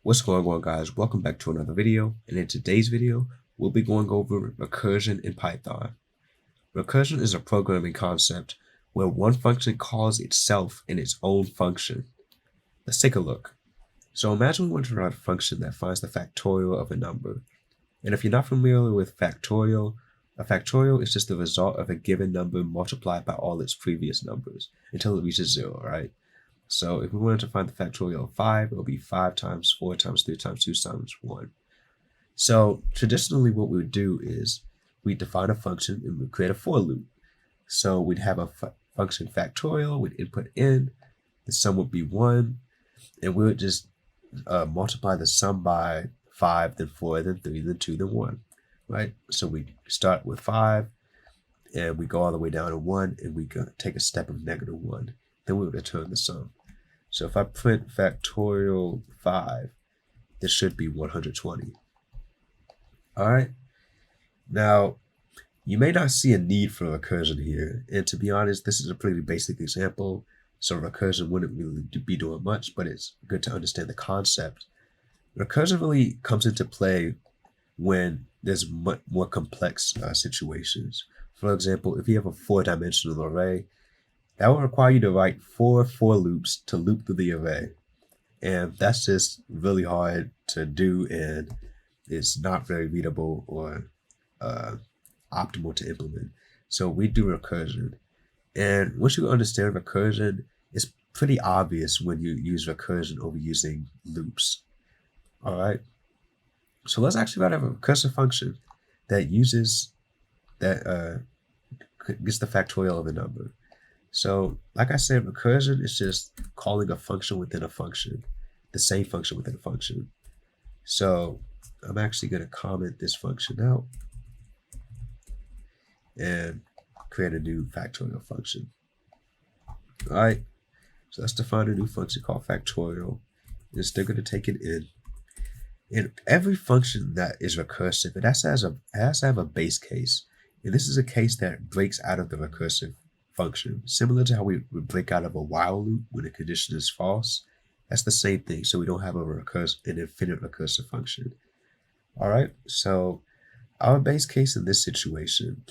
What's going on, guys? Welcome back to another video, and in today's video we'll be going over recursion in Python. Recursion is a programming concept where one function calls itself in its own function. Let's take a look. So imagine we want to write a function that finds the factorial of a number. And if you're not familiar with factorial, a factorial is just the result of a given number multiplied by all its previous numbers until it reaches 0, right? So if we wanted to find the factorial of 5, it would be 5 times 4 times 3 times 2 times 1. So traditionally what we would do is we define a function and we create a for loop. So we'd have a function factorial, we'd input in, the sum would be 1, and we would just multiply the sum by 5, then 4, then 3, then 2, then 1, right? So we start with 5, and we go all the way down to 1, and we take a step of -1. Then we would return the sum. So if I print factorial 5, this should be 120. All right. Now, you may not see a need for recursion here. And to be honest, this is a pretty basic example. So recursion wouldn't really be doing much, but it's good to understand the concept. Recursion really comes into play when there's much more complex situations. For example, if you have a 4-dimensional array, that will require you to write 4 for loops to loop through the array. And that's just really hard to do, and it's not very readable or optimal to implement. So we do recursion. And once you understand recursion, it's pretty obvious when you use recursion over using loops. All right. So let's actually write a recursive function that uses, that gets the factorial of a number. So, like I said, recursion is just calling a function within a function, the same function within a function. So, I'm actually going to comment this function out and create a new factorial function. All right, so let's define a new function called factorial. And it's still going to take it in. And every function that is recursive, it has to have a base case. And this is a case that breaks out of the recursive function, similar to how we would break out of a while loop when a condition is false. That's the same thing, so we don't have an infinite recursive function. All right, so our base case in this situation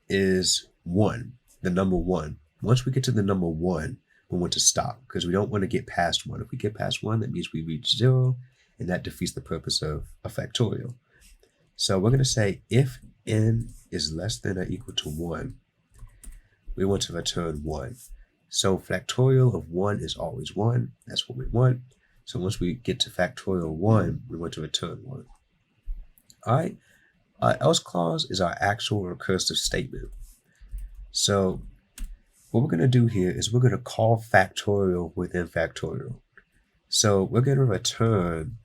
is 1, the number 1. Once we get to the number 1, we want to stop because we don't want to get past 1. If we get past 1, that means we reach 0, and that defeats the purpose of a factorial. So we're going to say if n is less than or equal to 1, we want to return 1. So factorial of 1 is always 1. That's what we want. So once we get to factorial 1, we want to return 1. All right. Our else clause is our actual recursive statement. So what we're going to do here is we're going to call factorial within factorial. So we're going to return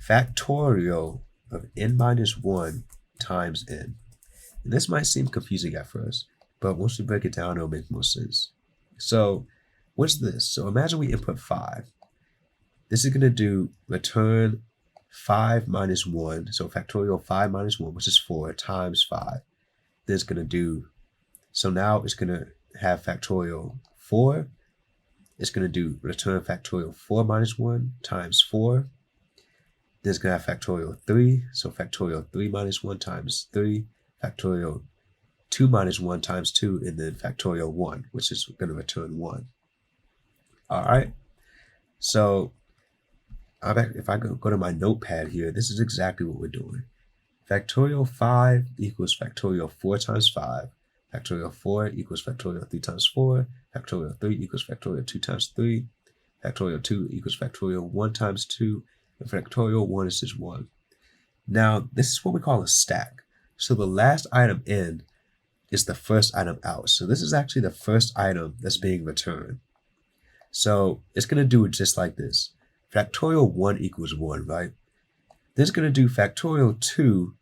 factorial of n minus 1 times n. And this might seem confusing at first, but once we break it down, it'll make more sense. So what's this? So imagine we input 5. This is going to do return 5 minus 1. So factorial 5 minus 1, which is 4, times 5. Then it's going to do, so now it's going to have factorial 4. It's going to do return factorial 4 minus 1 times 4. Then it's going to have factorial 3. So factorial 3 minus 1 times 3. Factorial 2 minus 1 times 2, and then factorial 1, which is going to return 1. All right. So if I go to my notepad here, this is exactly what we're doing. Factorial 5 equals factorial 4 times 5. Factorial 4 equals factorial 3 times 4. Factorial 3 equals factorial 2 times 3. Factorial 2 equals factorial 1 times 2. And factorial 1 is just 1. Now, this is what we call a stack. So the last item in is the first item out. So this is actually the first item that's being returned. So it's going to do it just like this. Factorial 1 equals 1, right? Then it's going to do factorial 2,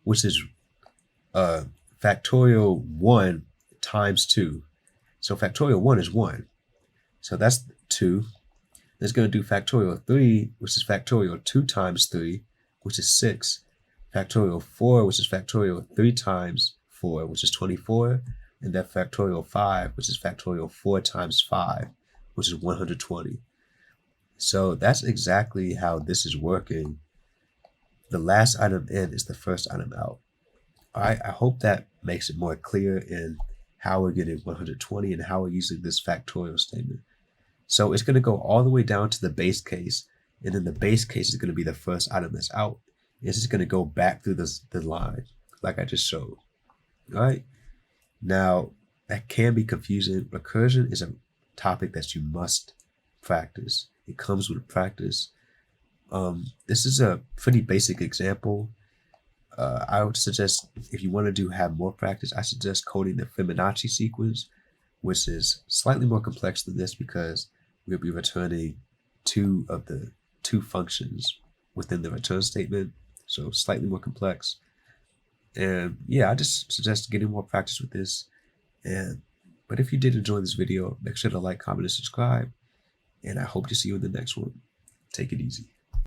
which is factorial 1 times 2. So factorial 1 is 1. So that's 2. Then it's going to do factorial 3, which is factorial 2 times 3, which is 6. Factorial 4, which is factorial 3 times 4, which is 24, and then factorial 5, which is factorial 4 times 5, which is 120. So that's exactly how this is working. The last item in is the first item out. I hope that makes it more clear in how we're getting 120 and how we're using this factorial statement. So it's going to go all the way down to the base case, and then the base case is going to be the first item that's out. It's just going to go back through the line like I just showed. All right. Now, that can be confusing. Recursion is a topic that you must practice. It comes with practice. This is a pretty basic example. I would suggest, if you want to have more practice, I suggest coding the Fibonacci sequence, which is slightly more complex than this because we'll be returning two of the two functions within the return statement. So slightly more complex. And yeah, I just suggest getting more practice with this. But if you did enjoy this video, make sure to like, comment, and subscribe. And I hope to see you in the next one. Take it easy.